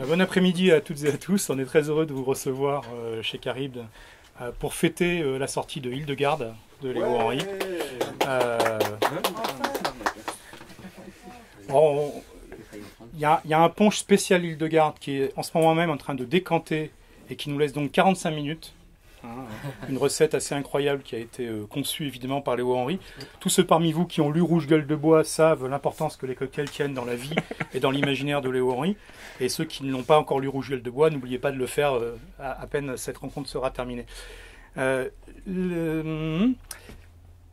Bon après-midi à toutes et à tous. On est très heureux de vous recevoir chez Caribde pour fêter la sortie de Hildegarde de Léo Henry. Il y a un punch spécial Hildegarde qui est en ce moment même en train de décanter et qui nous laisse donc 45 minutes. Une recette assez incroyable qui a été conçue évidemment par Léo Henry. Tous ceux parmi vous qui ont lu Rouge Gueule de Bois savent l'importance que les cocktails tiennent dans la vie et dans l'imaginaire de Léo Henry. Et ceux qui n'ont pas encore lu Rouge Gueule de Bois, n'oubliez pas de le faire à peine cette rencontre sera terminée.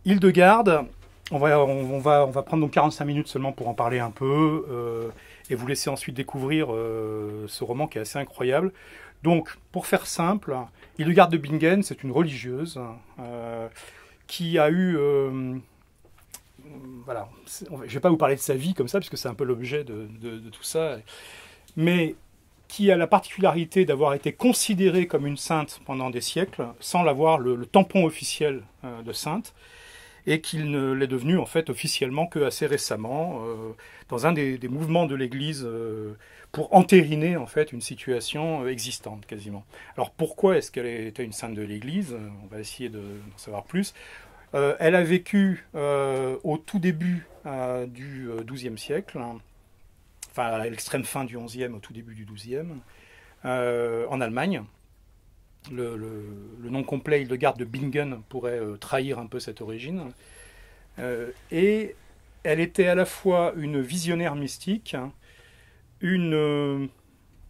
Hildegarde, on va prendre donc 45 minutes seulement pour en parler un peu et vous laisser ensuite découvrir ce roman qui est assez incroyable. Donc, pour faire simple, Hildegarde de Bingen, c'est une religieuse qui a eu... voilà, je ne vais pas vous parler de sa vie comme ça, puisque c'est un peu l'objet de tout ça, mais qui a la particularité d'avoir été considérée comme une sainte pendant des siècles, sans l'avoir le tampon officiel de sainte, et qu'il ne l'est devenu en fait officiellement que assez récemment, dans un des mouvements de l'Église pour entériner en fait une situation existante quasiment. Alors pourquoi est-ce qu'elle était une sainte de l'Église? On va essayer d'en savoir plus. Elle a vécu au tout début du XIIe siècle, enfin à l'extrême fin du XIe, au tout début du XIIe, en Allemagne. Le nom complet Hildegarde de Bingen pourrait trahir un peu cette origine. Et elle était à la fois une visionnaire mystique, une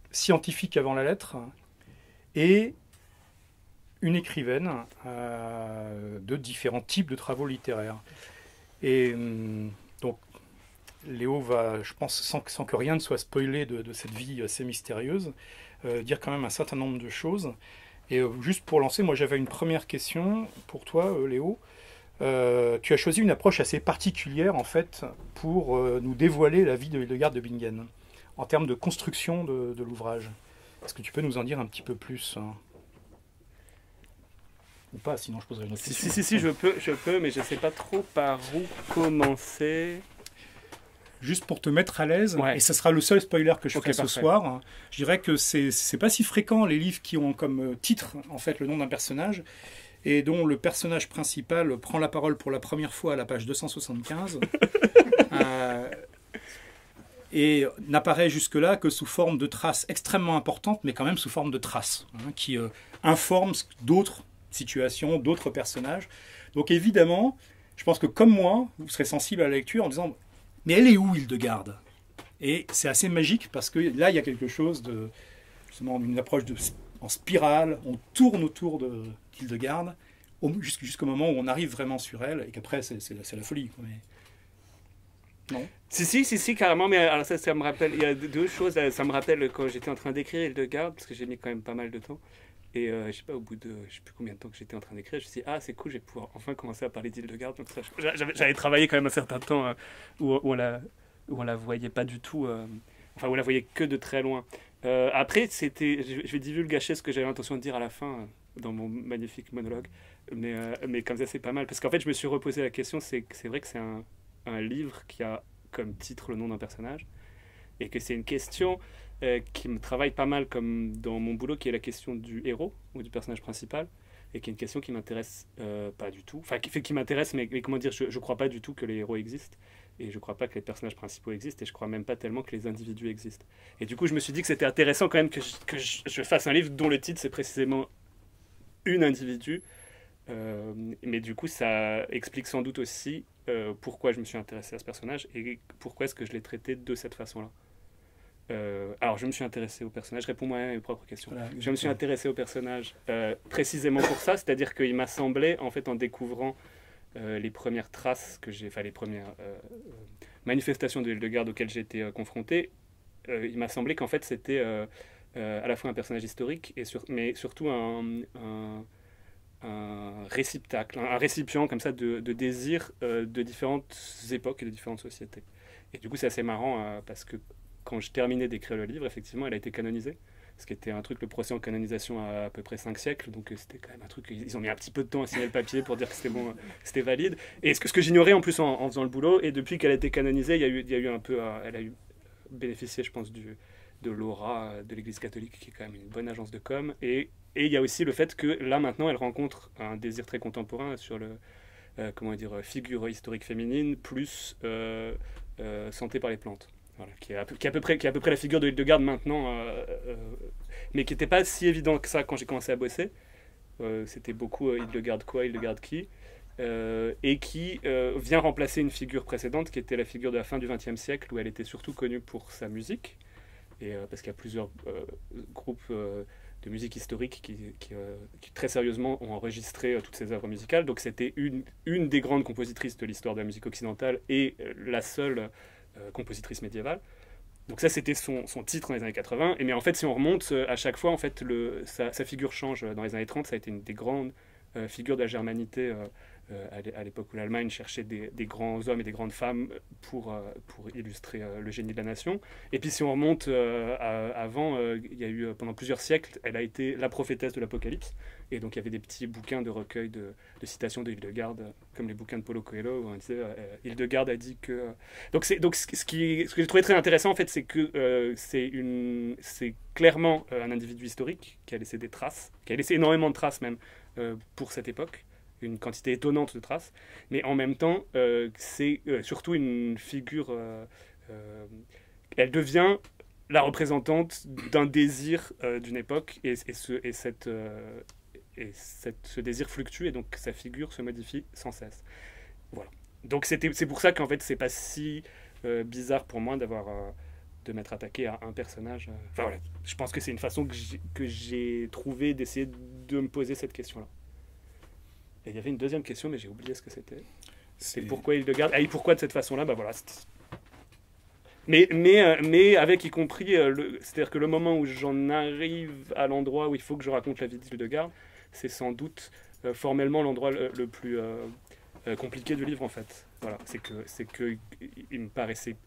scientifique avant la lettre, et une écrivaine de différents types de travaux littéraires. Et donc, Léo va, je pense, sans que rien ne soit spoilé de cette vie assez mystérieuse, dire quand même un certain nombre de choses. Et juste pour lancer, moi j'avais une première question pour toi, Léo. Tu as choisi une approche assez particulière en fait pour nous dévoiler la vie de Hildegarde de Bingen en termes de construction de l'ouvrage. Est-ce que tu peux nous en dire un petit peu plus ou pas, sinon je poserai une autre question. Si, je peux, mais je ne sais pas trop par où commencer. Juste pour te mettre à l'aise, Ouais. et ce sera le seul spoiler que je ferai ce parfait. soir, je dirais que c'est pas si fréquent les livres qui ont comme titre en fait le nom d'un personnage et dont le personnage principal prend la parole pour la première fois à la page 275 et n'apparaît jusque-là que sous forme de traces extrêmement importantes, mais quand même sous forme de traces qui informent d'autres situations, d'autres personnages. Donc évidemment, je pense que comme moi, vous serez sensible à la lecture en disant mais elle est où Hildegarde? Et c'est assez magique parce que là, il y a quelque chose de justement une approche en spirale. On tourne autour de Hildegarde jusqu'au moment où on arrive vraiment sur elle et qu'après, c'est la folie. Mais... Non. Si, carrément. Mais alors ça me rappelle. Il y a deux choses. Ça me rappelle quand j'étais en train d'écrire Hildegarde, parce que j'ai mis quand même pas mal de temps. Et je sais pas, au bout de je sais plus combien de temps que j'étais en train d'écrire, je me suis dit, ah, c'est cool, je vais pouvoir enfin commencer à parler d'Hildegarde. Donc j'avais travaillé quand même un certain temps où on la voyait pas du tout, enfin, où on la voyait que de très loin. Après, je vais divulgacher ce que j'avais l'intention de dire à la fin dans mon magnifique monologue. Mais comme ça, c'est pas mal. Parce qu'en fait, je me suis reposé la question, c'est vrai que c'est un livre qui a comme titre le nom d'un personnage, et que c'est une question qui me travaille pas mal comme dans mon boulot, qui est la question du héros ou du personnage principal, et qui est une question qui m'intéresse pas du tout, enfin qui m'intéresse, mais comment dire, je crois pas du tout que les héros existent, et je crois pas que les personnages principaux existent, et je crois même pas tellement que les individus existent. Et du coup je me suis dit que c'était intéressant quand même que je fasse un livre dont le titre c'est précisément une individu, mais du coup ça explique sans doute aussi pourquoi je me suis intéressé à ce personnage, et pourquoi est-ce que je l'ai traité de cette façon-là. Alors, je me suis intéressé au personnage. Réponds-moi à mes propres questions. Voilà, je me suis intéressé au personnage précisément pour ça, c'est-à-dire qu'il m'a semblé, en fait, en découvrant les premières traces que j'ai, enfin les premières manifestations de Hildegarde auxquelles j'ai été confronté, il m'a semblé qu'en fait c'était à la fois un personnage historique, mais surtout un réceptacle, un récipient comme ça de désirs de différentes époques et de différentes sociétés. Et du coup, c'est assez marrant parce que quand je terminais d'écrire le livre, effectivement, elle a été canonisée. Ce qui était un truc, le procès en canonisation à peu près 5 siècles. Donc c'était quand même un truc, ils ont mis un petit peu de temps à signer le papier pour dire que c'était bon, c'était valide. Et ce que j'ignorais en plus en faisant le boulot, et depuis qu'elle a été canonisée, il y a eu un peu, elle a eu bénéficié, je pense, de l'aura de l'Église catholique, qui est quand même une bonne agence de com. Et il y a aussi le fait que là, maintenant, elle rencontre un désir très contemporain sur le, comment dire, figure historique féminine, plus santé par les plantes. Voilà, qui est à peu près la figure de Hildegarde maintenant, mais qui n'était pas si évident que ça quand j'ai commencé à bosser. C'était beaucoup Hildegarde quoi, Hildegarde qui, et qui vient remplacer une figure précédente qui était la figure de la fin du XXe siècle, où elle était surtout connue pour sa musique, et, parce qu'il y a plusieurs groupes de musique historique qui très sérieusement ont enregistré toutes ces œuvres musicales. Donc c'était une des grandes compositrices de l'histoire de la musique occidentale et la seule compositrice médiévale. Donc ça, c'était son titre dans les années 80. Mais en fait, si on remonte, à chaque fois, en fait, sa figure change. Dans les années 30, ça a été une des grandes figures de la germanité à l'époque où l'Allemagne cherchait des grands hommes et des grandes femmes pour illustrer le génie de la nation. Et puis si on remonte avant, il y a eu pendant plusieurs siècles, elle a été la prophétesse de l'Apocalypse. Et donc il y avait des petits bouquins de recueil de citations de Hildegarde, comme les bouquins de Paulo Coelho, où on disait Hildegarde a dit que... Donc ce que j'ai trouvé très intéressant, en fait, c'est que c'est clairement un individu historique qui a laissé des traces, qui a laissé énormément de traces même pour cette époque, une quantité étonnante de traces, mais en même temps, c'est surtout une figure... elle devient la représentante d'un désir d'une époque, et ce désir fluctue, et donc sa figure se modifie sans cesse. Voilà. Donc c'est pour ça qu'en fait, c'est pas si bizarre pour moi de m'être attaqué à un personnage. Enfin voilà, je pense que c'est une façon que j'ai trouvé d'essayer de me poser cette question-là. Et il y avait une deuxième question, mais j'ai oublié ce que c'était. C'est pourquoi Hildegarde. Ah, et pourquoi de cette façon-là? Bah voilà. Mais avec y compris, c'est-à-dire que le moment où j'en arrive à l'endroit où il faut que je raconte la vie d'Hildegarde, c'est sans doute formellement l'endroit le plus compliqué du livre en fait. Voilà, c'est que il me paraissait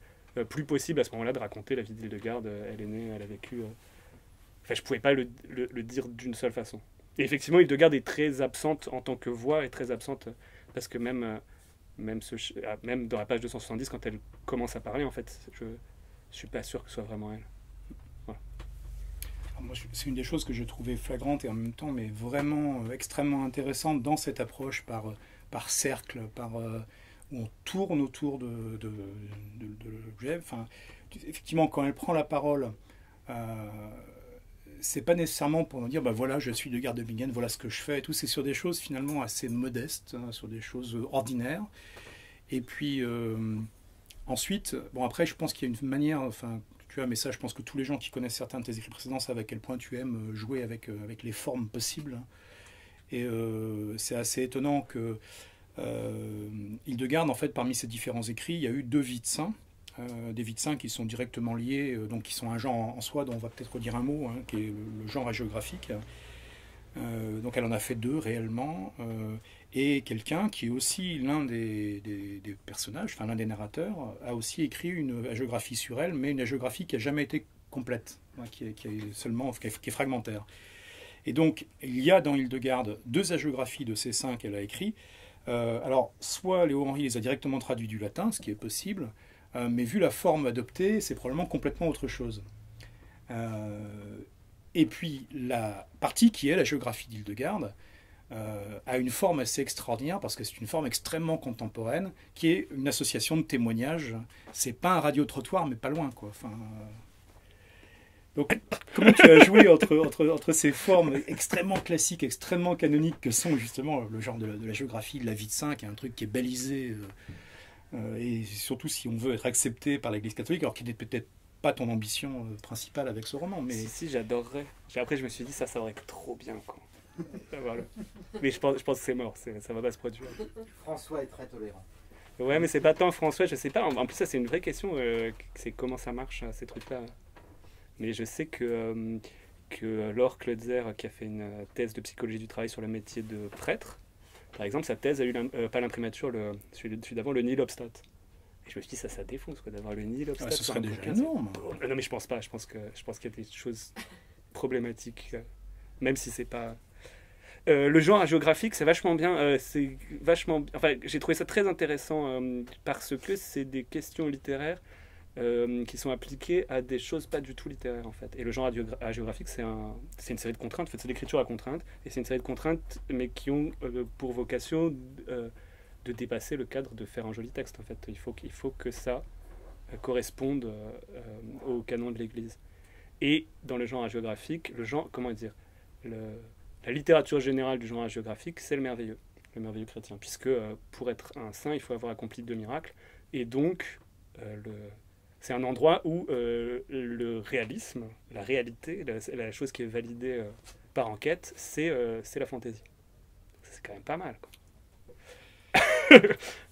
plus possible à ce moment-là de raconter la vie d'Hildegarde. Elle est née, elle a vécu. Enfin, je pouvais pas le dire d'une seule façon. Et effectivement, Hildegarde est très absente en tant que voix, et très absente parce que même dans la page 270, quand elle commence à parler, en fait, je suis pas sûr que ce soit vraiment elle. Voilà. Moi, c'est une des choses que je trouvais flagrante et en même temps, mais vraiment extrêmement intéressante dans cette approche par cercle, où on tourne autour de l'objet. Enfin, effectivement, quand elle prend la parole, c'est pas nécessairement pour nous dire bah voilà, je suis Hildegarde de Bingen, voilà ce que je fais et tout. C'est sur des choses finalement assez modestes, sur des choses ordinaires. Et puis ensuite, bon après, je pense qu'il y a une manière, enfin, tu vois, mais ça, je pense que tous les gens qui connaissent certains de tes écrits précédents savent à quel point tu aimes jouer avec les formes possibles. Et c'est assez étonnant que Hildegarde, en fait, parmi ses différents écrits, il y a eu 2 vies de saints. Des vies de saints qui sont directement liés, donc qui sont un genre en soi dont on va peut-être redire un mot, hein, qui est le genre hagiographique. Donc elle en a fait 2 réellement, et quelqu'un qui est aussi l'un des personnages, enfin l'un des narrateurs, a aussi écrit une hagiographie sur elle, mais une hagiographie qui n'a jamais été complète, hein, qui est fragmentaire. Et donc il y a dans Hildegarde 2 hagiographies de ces saints qu'elle a écrits. Alors soit Léo Henry les a directement traduits du latin, ce qui est possible, mais vu la forme adoptée, c'est probablement complètement autre chose. Et puis la partie qui est la géographie d'Hildegarde a une forme assez extraordinaire parce que c'est une forme extrêmement contemporaine qui est une association de témoignages. C'est pas un radio-trottoir, mais pas loin, quoi. Enfin, donc, comment tu as joué entre ces formes extrêmement classiques, extrêmement canoniques que sont justement le genre de la géographie, de la vie de saint, qui est un truc qui est balisé et surtout si on veut être accepté par l'Église catholique, alors qu'il n'est peut-être pas ton ambition principale avec ce roman. Mais... Si, j'adorerais. Après, je me suis dit, ça aurait été trop bien, quoi. Voilà. Mais je pense que c'est mort, ça va pas se produire. François est très tolérant. Ouais, mais c'est pas tant François, je sais pas. En plus, ça, c'est une vraie question, c'est comment ça marche, ces trucs-là. Mais je sais que Laure Kleutzer, qui a fait une thèse de psychologie du travail sur le métier de prêtre, par exemple, sa thèse a eu, pas l'imprimature, celui d'avant, le nihil obstat. Et je me suis dit, ça défonce, quoi, d'avoir le nihil obstat. Ah, ce serait déjà énorme. Non, mais je pense pas. Je pense qu'il y a des choses problématiques, même si c'est pas... le genre géographique, c'est vachement bien. Enfin, j'ai trouvé ça très intéressant parce que c'est des questions littéraires qui sont appliquées à des choses pas du tout littéraires en fait. Et le genre hagiographique, c'est une série de contraintes, en fait, c'est l'écriture à contraintes, et c'est une série de contraintes, mais qui ont pour vocation de dépasser le cadre de faire un joli texte en fait. Il faut que ça corresponde au canon de l'Église. Et dans le genre hagiographique, comment dire, la littérature générale du genre hagiographique, c'est le merveilleux chrétien, puisque pour être un saint, il faut avoir accompli 2 miracles, et donc c'est un endroit où le réalisme, la réalité, la chose qui est validée par enquête, c'est la fantaisie. C'est quand même pas mal, quoi.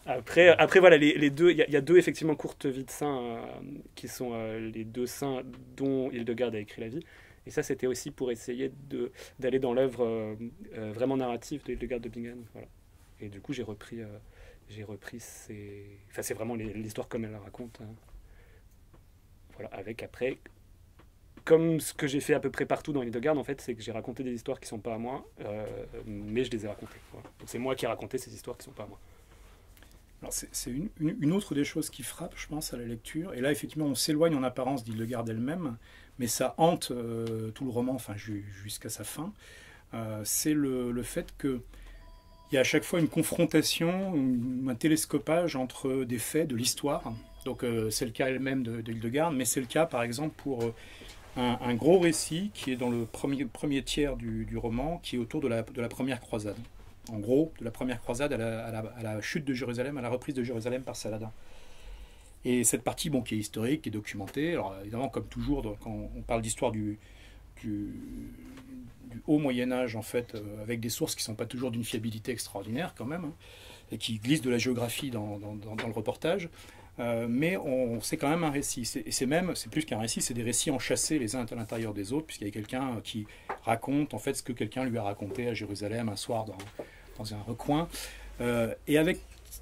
Après voilà, les deux, il y a 2 effectivement courtes vies de saints qui sont les 2 saints dont Hildegarde a écrit la vie. Et ça, c'était aussi pour essayer d'aller dans l'œuvre vraiment narrative de Hildegarde de Bingen. Voilà. Et du coup, j'ai repris enfin, c'est vraiment l'histoire comme elle la raconte. Hein. Voilà, avec après, comme ce que j'ai fait à peu près partout dans Hildegarde, en fait, c'est que j'ai raconté des histoires qui sont pas à moi, mais je les ai racontées. Voilà. Donc c'est moi qui ai raconté ces histoires qui sont pas à moi. Alors c'est une autre des choses qui frappe, je pense, à la lecture. Et là, effectivement, on s'éloigne en apparence d'Hildegarde elle-même, mais ça hante tout le roman, enfin jusqu'à sa fin. C'est le fait qu'il y a à chaque fois une confrontation, un télescopage entre des faits de l'histoire. Donc c'est le cas elle-même de Hildegarde, mais c'est le cas, par exemple, pour un gros récit qui est dans le premier tiers du roman, qui est autour de la première croisade. En gros, de la première croisade à la chute de Jérusalem, à la reprise de Jérusalem par Saladin. Et cette partie, qui est historique, qui est documentée, alors évidemment, comme toujours, quand on parle d'histoire du haut Moyen-Âge, en fait, avec des sources qui ne sont pas toujours d'une fiabilité extraordinaire, quand même, hein, et qui glissent de la géographie dans le reportage, mais c'est quand même un récit. C'est plus qu'un récit, c'est des récits enchâssés les uns à l'intérieur des autres, puisqu'il y a quelqu'un qui raconte, en fait, ce que quelqu'un lui a raconté à Jérusalem un soir dans un recoin, et avec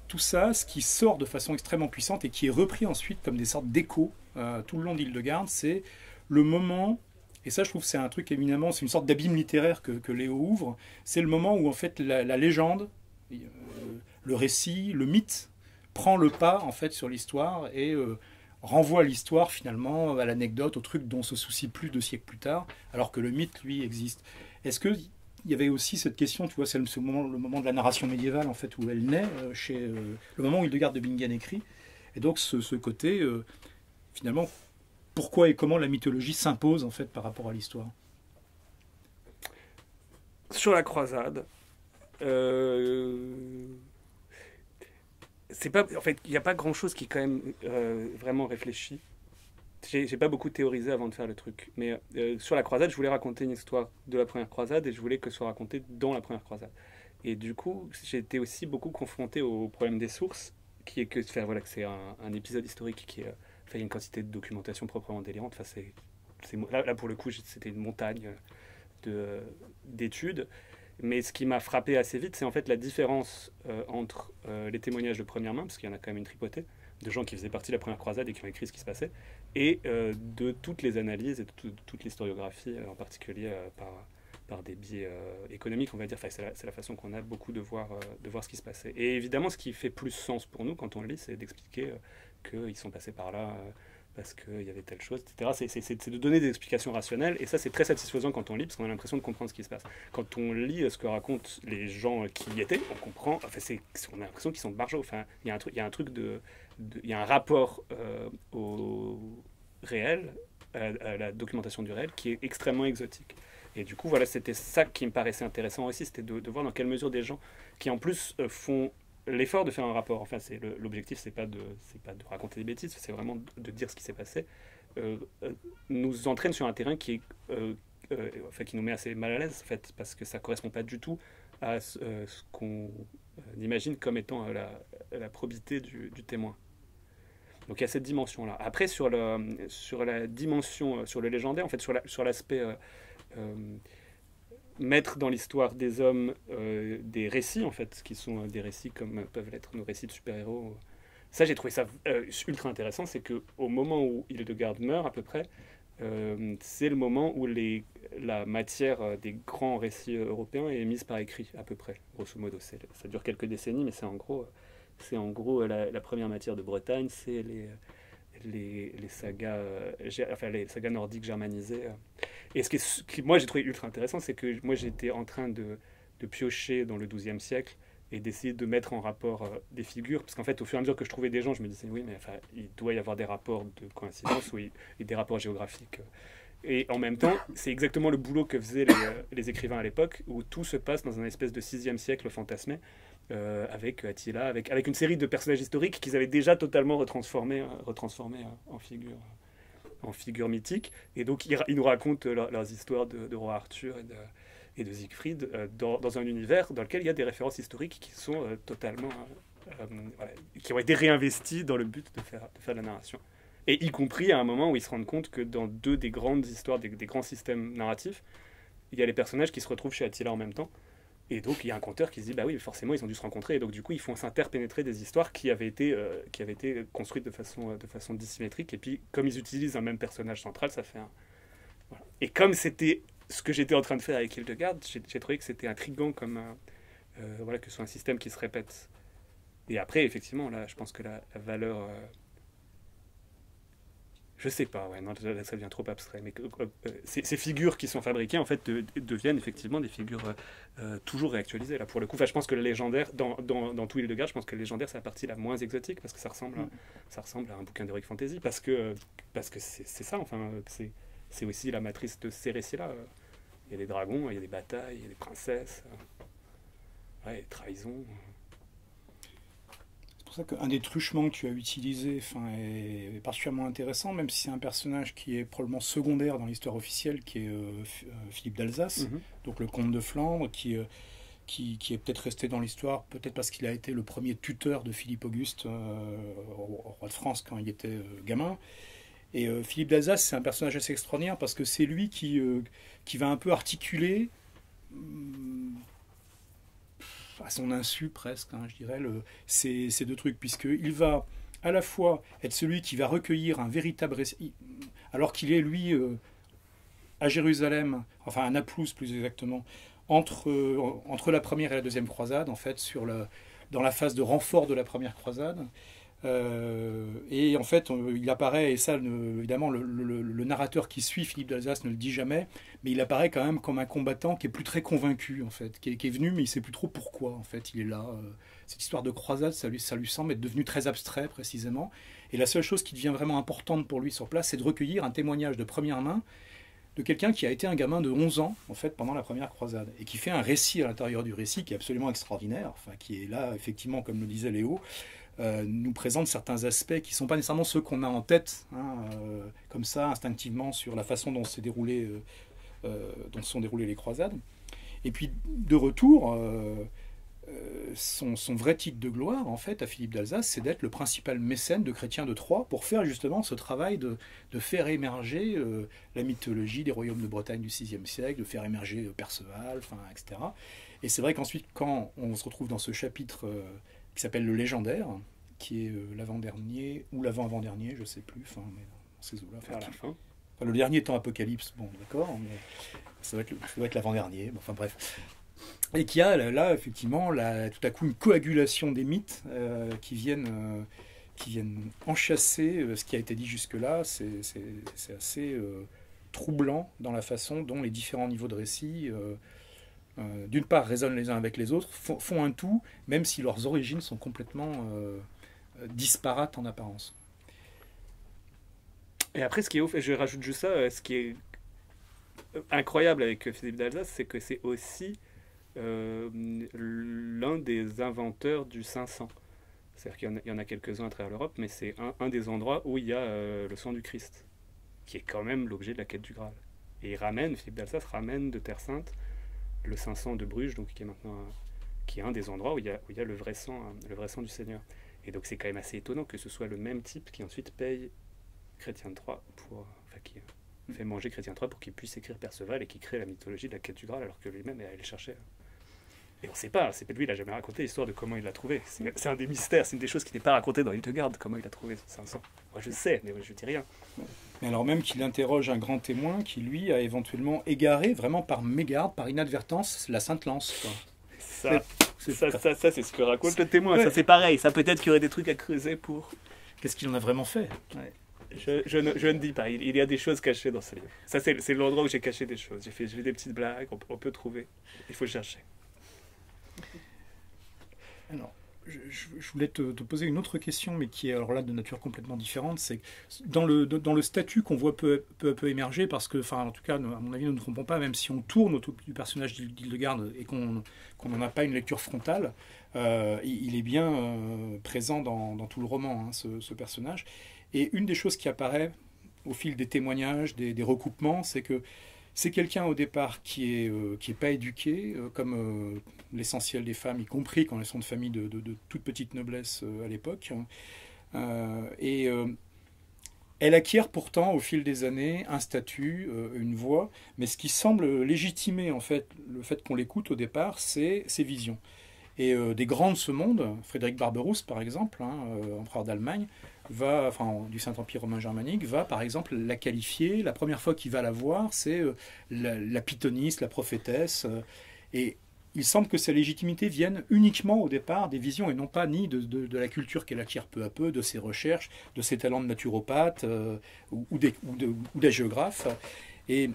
tout ça, ce qui sort de façon extrêmement puissante et qui est repris ensuite comme des sortes d'échos tout le long d'Hildegarde, c'est le moment, et ça je trouve que c'est un truc éminemment, c'est une sorte d'abîme littéraire que Léo ouvre, c'est le moment où en fait la légende, le récit, le mythe prend le pas en fait sur l'histoire et renvoie l'histoire finalement à l'anecdote, au truc dont on se soucie plus 2 siècles plus tard, alors que le mythe lui existe. Est-ce que il y avait aussi cette question, tu vois, c'est le moment de la narration médiévale en fait où elle naît, le moment où Hildegarde de Bingen écrit, et donc ce côté finalement pourquoi et comment la mythologie s'impose en fait par rapport à l'histoire. Sur la croisade, c'est pas, en fait, il n'y a pas grand chose qui est quand même vraiment réfléchi. J'ai pas beaucoup théorisé avant de faire le truc. Mais sur la croisade, je voulais raconter une histoire de la première croisade et je voulais que ce soit raconté dans la première croisade. Et du coup, j'ai été aussi beaucoup confronté au problème des sources, qui est que, enfin, voilà, que c'est un épisode historique qui est, enfin, il y a une quantité de documentation proprement délirante. Enfin, là, pour le coup, c'était une montagne d'études. Mais ce qui m'a frappé assez vite, c'est en fait la différence entre les témoignages de première main, parce qu'il y en a quand même une tripotée, de gens qui faisaient partie de la première croisade et qui ont écrit ce qui se passait, et de toutes les analyses et de toute l'historiographie, en particulier par des biais économiques, on va dire. Enfin, c'est la façon qu'on a beaucoup de voir ce qui se passait. Et évidemment, ce qui fait plus sens pour nous quand on le lit, c'est d'expliquer qu'ils sont passés par là parce qu'il y avait telle chose, etc. C'est de donner des explications rationnelles, et ça, c'est très satisfaisant quand on lit, parce qu'on a l'impression de comprendre ce qui se passe. Quand on lit ce que racontent les gens qui y étaient, on comprend, enfin, on a l'impression qu'ils sont barjots. Enfin, il y a un truc il y a un rapport au réel, à la documentation du réel, qui est extrêmement exotique. Et du coup, voilà, c'était ça qui me paraissait intéressant aussi, c'était de voir dans quelle mesure des gens qui, en plus, font l'effort de faire un rapport. Enfin, l'objectif, c'est pas de raconter des bêtises, c'est vraiment de dire ce qui s'est passé, nous entraîne sur un terrain qui nous met assez mal à l'aise, en fait, parce que ça correspond pas du tout à ce qu'on imagine comme étant la probité du témoin. Donc il y a cette dimension-là. Après, sur la dimension, sur le légendaire, en fait, sur l'aspect mettre dans l'histoire des hommes des récits, en fait, qui sont des récits comme peuvent l'être nos récits de super-héros. Ça, j'ai trouvé ça ultra intéressant, c'est qu'au moment où Hildegarde meurt, à peu près, c'est le moment où la matière des grands récits européens est mise par écrit, à peu près, grosso modo. Ça dure quelques décennies, mais c'est en gros la première matière de Bretagne, c'est les sagas, les sagas nordiques germanisées. Et ce qui moi, j'ai trouvé ultra intéressant, c'est que moi, j'étais en train de piocher dans le XIIe siècle et d'essayer de mettre en rapport des figures, parce qu'en fait, au fur et à mesure que je trouvais des gens, je me disais, oui, mais enfin, il doit y avoir des rapports de coïncidence et des rapports géographiques. Et en même temps, c'est exactement le boulot que faisaient les écrivains à l'époque, où tout se passe dans un espèce de 6e siècle fantasmé, avec Attila, avec une série de personnages historiques qu'ils avaient déjà totalement retransformés en figures mythiques. Et donc, ils nous racontent leurs histoires de roi Arthur et de Siegfried dans un univers dans lequel il y a des références historiques qui sont totalement... qui ont été réinvesties dans le but de faire de la narration. Et y compris à un moment où ils se rendent compte que dans 2 des grandes histoires, des grands systèmes narratifs, il y a les personnages qui se retrouvent chez Attila en même temps. Et donc, il y a un conteur qui se dit, bah oui, forcément, ils ont dû se rencontrer. Et donc, du coup, ils font s'interpénétrer des histoires qui avaient été construites de façon dissymétrique. Et puis, comme ils utilisent un même personnage central, ça fait un... Voilà. Et comme c'était ce que j'étais en train de faire avec Hildegard, j'ai trouvé que c'était intriguant comme... que ce soit un système qui se répète. Et après, effectivement, là, je pense que la valeur... je sais pas, ouais, non, là, ça devient trop abstrait. Mais ces figures qui sont fabriquées, en fait, deviennent effectivement des figures toujours réactualisées. Là, pour le coup, je pense que le légendaire, dans tout Hildegard, je pense que le légendaire, c'est la partie la moins exotique, parce que ça ressemble à un bouquin d'heroic fantasy, parce que c'est ça, enfin, c'est aussi la matrice de ces récits-là. Il y a des dragons, il y a des batailles, il y a des princesses, des trahisons. C'est pour ça qu'un des truchements que tu as utilisé est particulièrement intéressant, même si c'est un personnage qui est probablement secondaire dans l'histoire officielle, qui est Philippe d'Alsace, donc le comte de Flandre, qui est peut-être resté dans l'histoire, peut-être parce qu'il a été le premier tuteur de Philippe Auguste, roi de France, quand il était gamin. Et Philippe d'Alsace, c'est un personnage assez extraordinaire, parce que c'est lui qui va un peu articuler... à son insu presque, je dirais, ces 2 trucs, puisqu'il va à la fois être celui qui va recueillir un véritable récit, alors qu'il est, lui, à Jérusalem, enfin à Naplouse plus exactement, entre la première et la deuxième croisade, en fait, dans la phase de renfort de la première croisade. Et en fait, il apparaît, et ça, évidemment, le narrateur qui suit Philippe d'Alsace ne le dit jamais, mais il apparaît quand même comme un combattant qui est plus très convaincu, en fait, qui est venu, mais il ne sait plus trop pourquoi, en fait, il est là. Cette histoire de croisade, ça lui semble être devenu très abstrait, précisément. Et la seule chose qui devient vraiment importante pour lui sur place, c'est de recueillir un témoignage de première main de quelqu'un qui a été un gamin de 11 ans, en fait, pendant la première croisade, et qui fait un récit à l'intérieur du récit qui est absolument extraordinaire, enfin, qui est là, effectivement, comme le disait Léo, nous présente certains aspects qui ne sont pas nécessairement ceux qu'on a en tête, comme ça, instinctivement, sur la façon dont sont déroulées les croisades. Et puis, de retour, son vrai titre de gloire, en fait, à Philippe d'Alsace, c'est d'être le principal mécène de Chrétien de Troyes pour faire justement ce travail de faire émerger la mythologie des royaumes de Bretagne du VIe siècle, de faire émerger Perceval, etc. Et c'est vrai qu'ensuite, quand on se retrouve dans ce chapitre... qui s'appelle Le Légendaire, qui est l'avant-dernier, ou l'avant-avant-dernier, je ne sais plus, mais dans ces eaux-là. À la fin. Enfin, le dernier étant Apocalypse, bon, d'accord, mais ça doit être l'avant-dernier, enfin bref. Et qui a là, effectivement, tout à coup, une coagulation des mythes qui viennent enchasser ce qui a été dit jusque-là. C'est assez troublant dans la façon dont les différents niveaux de récit... d'une part résonnent les uns avec les autres, font un tout, même si leurs origines sont complètement disparates en apparence. Et après, ce qui est ouf, et je rajoute juste ça, ce qui est incroyable avec Philippe d'Alsace, c'est que c'est aussi l'un des inventeurs du 500. C'est-à-dire qu'il y en a quelques-uns à travers l'Europe, mais c'est un des endroits où il y a le sang du Christ, qui est quand même l'objet de la quête du Graal. Et Philippe d'Alsace ramène de Terre Sainte le 500 de Bruges, donc qui est un des endroits où il y a le vrai sang du Seigneur. Et donc c'est quand même assez étonnant que ce soit le même type qui ensuite paye Chrétien de Troyes qui fait manger Chrétien de Troyes pour qu'il puisse écrire Perceval et qui crée la mythologie de la quête du Graal alors que lui-même est allé le chercher. Et on ne sait pas, lui, il n'a jamais raconté l'histoire de comment il l'a trouvé. C'est un des mystères, c'est une des choses qui n'est pas racontée dans Hildegard, comment il a trouvé son 500. Moi je sais, mais je ne dis rien. Mais alors même qu'il interroge un grand témoin qui, lui, a éventuellement égaré, vraiment par mégarde, par inadvertance, la Sainte Lance. Quoi. Ça, c'est ce que raconte le témoin. Ouais. Ça, c'est pareil. Ça, peut-être qu'il y aurait des trucs à creuser pour... Qu'est-ce qu'il en a vraiment fait? Je ne dis pas, il y a des choses cachées dans ce livre. Ça, c'est l'endroit où j'ai caché des choses. J'ai fait des petites blagues, on peut trouver. Il faut chercher. Alors, je voulais te poser une autre question, mais qui est alors là de nature complètement différente. C'est dans le statut qu'on voit peu à peu émerger, parce que, enfin, en tout cas, à mon avis, nous ne nous trompons pas, même si on tourne autour du personnage d'Hildegarde et qu'on n'en a pas une lecture frontale, il est bien présent dans tout le roman, hein, ce personnage. Et une des choses qui apparaît au fil des témoignages, des recoupements, c'est que c'est quelqu'un au départ qui est pas éduqué, comme l'essentiel des femmes, y compris quand elles sont de familles de toute petite noblesse à l'époque. Et elle acquiert pourtant au fil des années un statut, une voix, mais ce qui semble légitimer en fait le fait qu'on l'écoute au départ, c'est ses visions. Et des grands de ce monde, Frédéric Barberousse par exemple, hein, empereur d'Allemagne, du Saint-Empire romain germanique, va par exemple la qualifier. La première fois qu'il va la voir, c'est la pythonisse, la prophétesse. Et il semble que sa légitimité vienne uniquement au départ des visions et non pas ni de la culture qu'elle acquiert peu à peu, de ses recherches, de ses talents de naturopathe ou des géographes. Et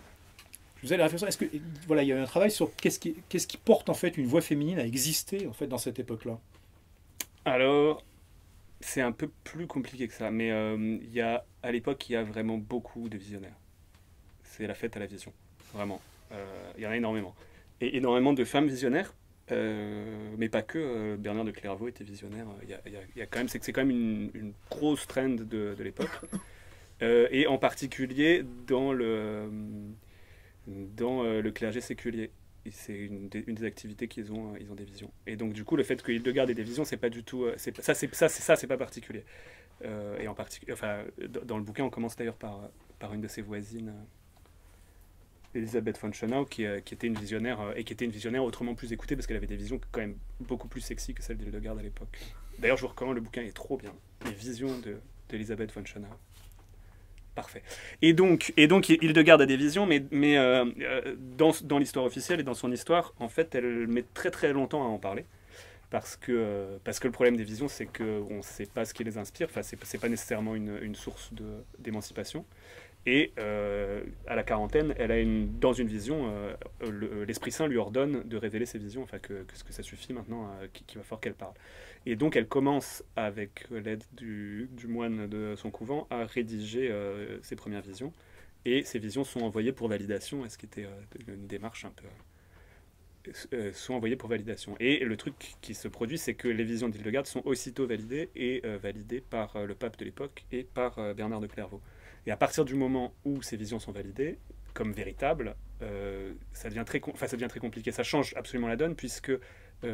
je vous ai la réflexion, est-ce que voilà, il y a un travail sur qu'est-ce qui porte en fait une voix féminine à exister en fait dans cette époque-là? Alors, c'est un peu plus compliqué que ça, mais à l'époque, il y a vraiment beaucoup de visionnaires. C'est la fête à la vision, vraiment. Il y en a énormément. Et énormément de femmes visionnaires, mais pas que. Bernard de Clairvaux était visionnaire. Il y a quand même, c'est quand même une grosse trend de l'époque. Et en particulier dans le clergé séculier. C'est une des activités qu'ils ont, ils ont des visions. Et donc du coup, le fait que Hildegarde ait des visions, c'est pas du tout, c'est pas particulier. Et en particulier, enfin, dans le bouquin, on commence d'ailleurs par une de ses voisines, Elisabeth von Schönau, qui était une visionnaire et qui était une visionnaire autrement plus écoutée parce qu'elle avait des visions quand même beaucoup plus sexy que celles d'Hildegarde à l'époque. D'ailleurs, je vous recommande, le bouquin est trop bien. Les visions d'Elisabeth von Schönau. Parfait. Et donc Hildegarde a des visions, mais dans l'histoire officielle et dans son histoire, en fait, elle met très très longtemps à en parler. Parce que le problème des visions, c'est qu'on ne sait pas ce qui les inspire. Enfin, c'est pas nécessairement une source d'émancipation. Et à la quarantaine, dans une vision, l'Esprit Saint lui ordonne de révéler ses visions, enfin que ça suffit maintenant, qu'il va falloir qu'elle parle. Et donc elle commence, avec l'aide du moine de son couvent, à rédiger ses premières visions. Et ces visions sont envoyées pour validation, ce qui était une démarche un peu... sont envoyées pour validation. Et le truc qui se produit, c'est que les visions d'Hildegarde sont aussitôt validées, et validées par le pape de l'époque et par Bernard de Clairvaux. Et à partir du moment où ces visions sont validées comme véritables, ça devient très compliqué. Ça change absolument la donne, puisque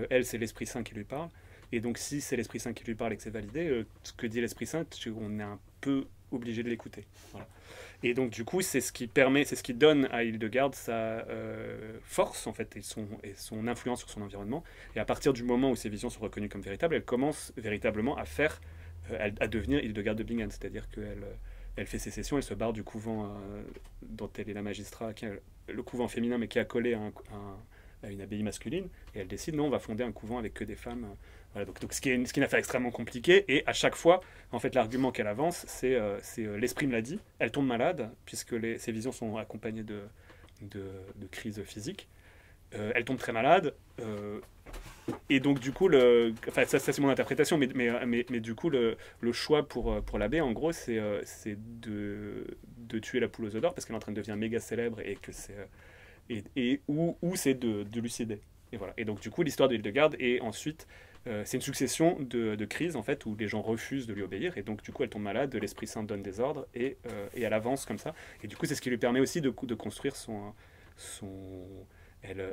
elle, c'est l'Esprit Saint qui lui parle. Et donc, si c'est l'Esprit Saint qui lui parle et que c'est validé, ce que dit l'Esprit Saint, on est un peu obligé de l'écouter. Voilà. Et donc, du coup, c'est ce qui donne à Hildegarde sa force, en fait, et son influence sur son environnement. Et à partir du moment où ces visions sont reconnues comme véritables, elle commence véritablement à devenir Hildegarde de Bingen. C'est-à-dire qu'elle fait sécession, elle se barre du couvent dont elle est la magistrat, le couvent féminin, mais qui est accolé à une abbaye masculine, et elle décide, non, on va fonder un couvent avec que des femmes. Voilà, donc ce qui est une affaire extrêmement compliquée, et à chaque fois, en fait, l'argument qu'elle avance, c'est l'esprit me l'a dit, elle tombe malade, puisque ses visions sont accompagnées de crises physiques. Elle tombe très malade, et donc du coup, ça c'est mon interprétation, mais du coup, le choix pour l'abbé, en gros, c'est de tuer la poule aux œufs d'or, parce qu'elle est en train de devenir méga célèbre, et que ou c'est de lucider. Et voilà. Et donc du coup, l'histoire de Hildegarde est ensuite, c'est une succession de crises, en fait, où les gens refusent de lui obéir, et donc du coup elle tombe malade, l'Esprit Saint donne des ordres, et elle avance comme ça. Et du coup, c'est ce qui lui permet aussi de construire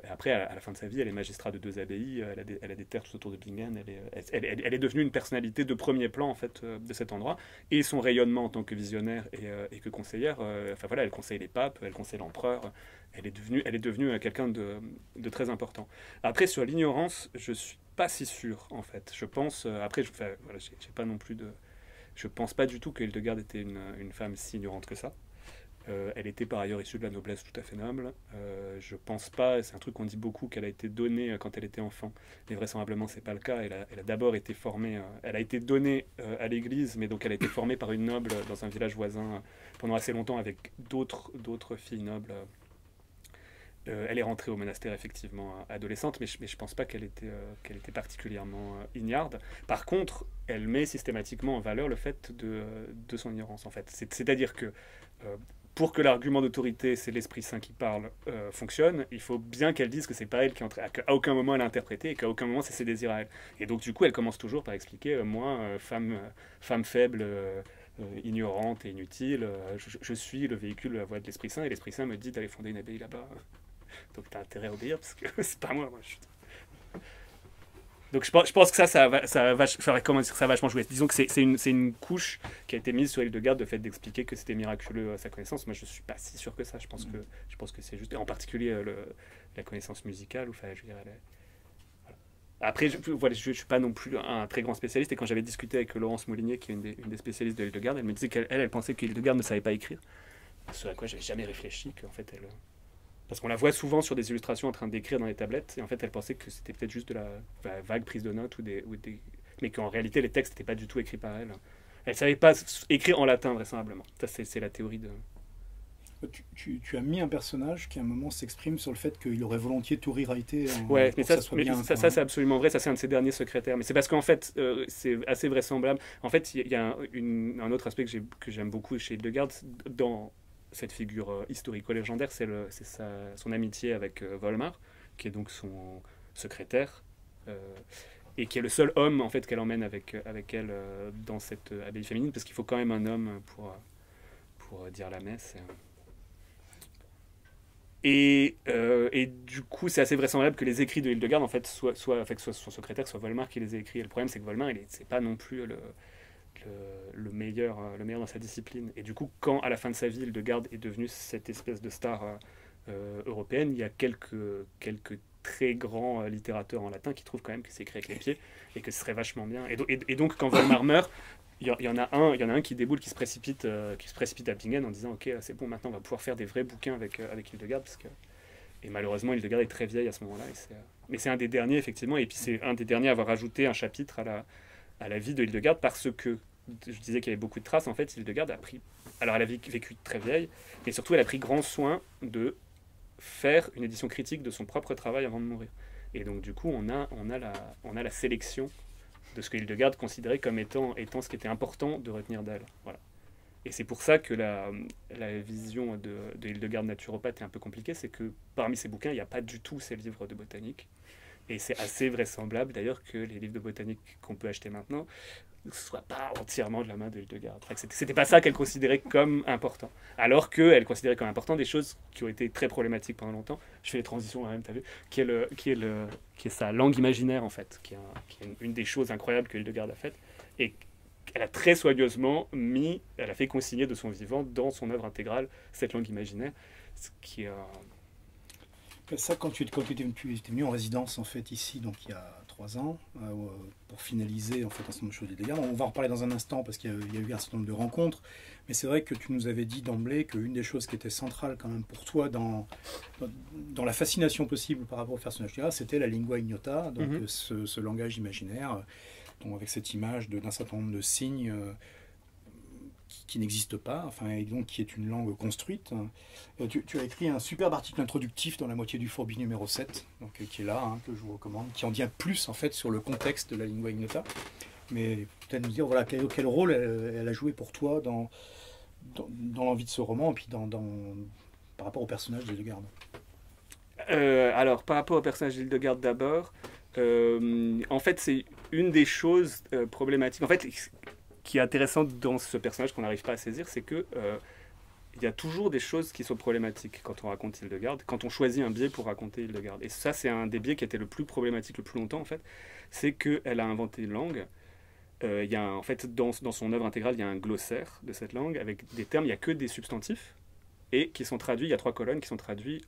après, à la fin de sa vie, elle est magistrat de 2 abbayes, elle a des terres tout autour de Bingen, elle est devenue une personnalité de premier plan, en fait, de cet endroit, et son rayonnement en tant que visionnaire et que conseillère, enfin voilà, elle conseille les papes, elle conseille l'empereur, elle est devenue quelqu'un de très important. Après, sur l'ignorance, je suis pas si sûr, en fait. Je pense, après, voilà, j'ai pas non plus je pense pas du tout que Hildegarde était une femme si ignorante que ça. Elle était par ailleurs issue de la noblesse tout à fait noble. Je pense pas, c'est un truc qu'on dit beaucoup, qu'elle a été donnée quand elle était enfant. Mais vraisemblablement, c'est pas le cas. Elle a d'abord été formée, elle a été donnée à l'église, mais donc elle a été formée par une noble dans un village voisin pendant assez longtemps avec d'autres filles nobles. Elle est rentrée au monastère effectivement adolescente, mais je pense pas qu'elle était particulièrement ignarde. Par contre, elle met systématiquement en valeur le fait de son ignorance en fait. C'est-à-dire que pour que l'argument d'autorité, c'est l'Esprit Saint qui parle, fonctionne, il faut bien qu'elle dise que c'est pas elle qui qu'à aucun moment elle a interprété et qu'à aucun moment c'est ses désirs à elle. Et donc du coup, elle commence toujours par expliquer moi, femme faible, ignorante et inutile, je suis le véhicule de la voix de l'Esprit Saint et l'Esprit Saint me dit d'aller fonder une abbaye là-bas. Donc t'as intérêt à obéir parce que c'est pas moi. Donc je pense que ça a vachement joué. Disons que c'est une couche qui a été mise sur Hildegarde, le fait d'expliquer que c'était miraculeux sa connaissance. Moi je suis pas si sûr que ça. Je pense que c'est juste, en particulier la connaissance musicale. Enfin, je dirais, voilà. Après, je suis pas non plus un très grand spécialiste. Et quand j'avais discuté avec Laurence Moulinier, qui est une des spécialistes de Hildegarde, elle me disait qu'elle pensait que Hildegarde ne savait pas écrire. Ce à quoi j'avais jamais réfléchi, qu'en fait elle. Parce qu'on la voit souvent sur des illustrations en train d'écrire dans les tablettes, et en fait elle pensait que c'était peut-être juste de la vague prise de notes, mais qu'en réalité les textes n'étaient pas du tout écrits par elle. Elle ne savait pas écrire en latin vraisemblablement. Ça c'est la théorie de... Tu as mis un personnage qui à un moment s'exprime sur le fait qu'il aurait volontiers tout rewrité. Ouais, mais ça c'est absolument vrai, ça c'est un de ses derniers secrétaires. Mais c'est parce qu'en fait, c'est assez vraisemblable. En fait, il y a un autre aspect que j'aime beaucoup chez Hildegarde, dans cette figure historico-légendaire, c'est son amitié avec Volmar, qui est donc son secrétaire, et qui est le seul homme en fait qu'elle emmène avec elle dans cette abbaye féminine, parce qu'il faut quand même un homme pour dire la messe. Et du coup, c'est assez vraisemblable que les écrits de Hildegarde, en fait, soit son secrétaire, soit Volmar qui les ait écrits. Et le problème, c'est que Volmar, c'est pas non plus le meilleur dans sa discipline. Et du coup, quand à la fin de sa vie, Hildegarde est devenue cette espèce de star européenne, il y a quelques très grands littérateurs en latin qui trouvent quand même que c'est écrit avec les pieds et que ce serait vachement bien. Et donc, quand Volmar meurt, il y en a un qui déboule, qui se précipite à Bingen en disant ok, c'est bon, maintenant on va pouvoir faire des vrais bouquins avec Hildegarde, et malheureusement Hildegarde est très vieille à ce moment-là, mais c'est un des derniers effectivement, et puis c'est un des derniers à avoir ajouté un chapitre à la vie de Hildegarde, parce que je disais qu'il y avait beaucoup de traces. En fait, Hildegarde a pris, alors elle a vécu très vieille, mais surtout elle a pris grand soin de faire une édition critique de son propre travail avant de mourir. Et donc du coup on a la sélection de ce que Hildegarde considérait comme étant ce qui était important de retenir d'elle. Voilà. Et c'est pour ça que la vision de Hildegarde naturopathe est un peu compliquée, c'est que parmi ses bouquins, il n'y a pas du tout ses livres de botanique. Et c'est assez vraisemblable d'ailleurs que les livres de botanique qu'on peut acheter maintenant ne soient pas entièrement de la main de Hildegarde. Enfin, c'était pas ça qu'elle considérait comme important. Alors qu'elle considérait comme important des choses qui ont été très problématiques pendant longtemps. Je fais les transitions quand même, t'as vu, qui est sa langue imaginaire en fait, qui est une des choses incroyables que Hildegarde a faites. Et elle a très soigneusement elle a fait consigner de son vivant dans son œuvre intégrale cette langue imaginaire, ce qui est... Ça, quand tu étais venu en résidence en fait ici, donc il y a 3 ans, pour finaliser en fait un certain nombre de choses de Hildegarde. On va en reparler dans un instant parce qu'il y a eu un certain nombre de rencontres, mais c'est vrai que tu nous avais dit d'emblée qu'une des choses qui était centrale quand même pour toi dans la fascination possible par rapport au personnage d'Hildegarde, c'était la lingua ignota, donc ce langage imaginaire, donc avec cette image d'un certain nombre de signes qui n'existe pas, enfin, et donc qui est une langue construite. Tu as écrit un superbe article introductif dans la moitié du fourbi numéro 7, donc, qui est là, que je vous recommande, qui en dit un plus en fait sur le contexte de la lingua ignota. Mais peut-être nous dire voilà, quel rôle elle a joué pour toi dans l'envie de ce roman, et puis par rapport au personnage d'Hildegarde. Alors, par rapport au personnage d'Hildegarde d'abord, en fait, c'est une des choses problématiques. En fait, qui est intéressant dans ce personnage qu'on n'arrive pas à saisir, c'est que il y a toujours des choses qui sont problématiques quand on raconte Hildegarde, quand on choisit un biais pour raconter Hildegarde. Et ça, c'est un des biais qui était le plus problématique le plus longtemps, en fait. C'est qu'elle a inventé une langue. Il y a en fait, dans son œuvre intégrale, il y a un glossaire de cette langue avec des termes, il n'y a que des substantifs, et qui sont traduits, il y a 3 colonnes qui sont traduits